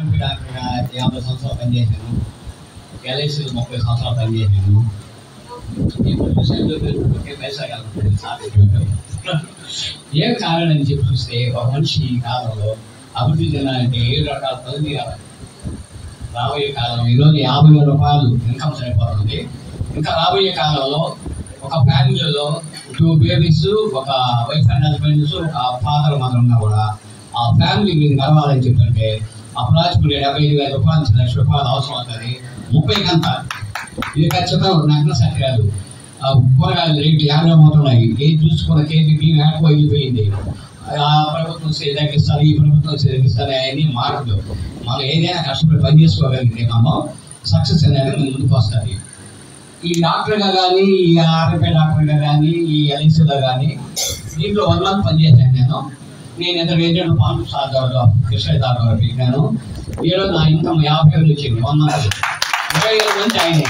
RMP డాక్టర్గా 50 సంవత్సరాలు పనిచేశాను, ఎల్ఐసీలో 30 సంవత్సరాలు పనిచేశాను. ఇప్పుడు పైసా ఏం కారణం అని చెప్పి చూస్తే ఒక మనిషి ఈ కాలంలో అభివృద్ధి చెందాలంటే 7 రకాల పనులు చేయాలి. రాబోయే కాలంలో ఈరోజు 50,000 రూపాయలు ఇన్కమ్ సరిపోతుంది. ఇంకా రాబోయే కాలంలో ఒక ఫ్యామిలీలో 2 బేబీస్, ఒక వైఫ్ అండ్ హస్బెండ్స్, ఒక ఫాదర్ మదర్ ఉన్నా కూడా ఆ ఫ్యామిలీ మీరు నడవాలని చెప్పంటే అప్రాచుకునే 75,000 రూపాయల నుంచి 1,00,000 రూపాయలు అవసరం అవుతుంది. 30 గంట ఇది ఖచ్చితంగా నగ్న సత్యాలు. కూరగాయలు రేట్లు 50 పోతున్నాయి. ఏది చూసుకున్న కేజీ బియ్యం ఎక్కువ వెళ్ళిపోయింది. ఆ ప్రభుత్వం తగ్గిస్తారు, ఈ ప్రభుత్వం తగ్గిస్తారు, అవన్నీ మార్పులు. మనం ఏదైనా కష్టపడి పని చేసుకోగలిగితే మనం సక్సెస్ అనేది ముందుకు వస్తుంది. ఈ డాక్టర్గా కానీ, ఈ ఆర్ఎంపీ డాక్టర్గా కానీ, ఈ ఎల్ఐసీలో కానీ దీంట్లో 1 మంత్ పనిచేశాను. నేను ఎంత ఏజెంట్ పాంపు సార్ కృష్ణ దాకా పెట్టాను. ఈరోజు నా ఇన్కమ్ 50,000 వచ్చింది. 1 మంత్ 20,000 నుంచి ఆయన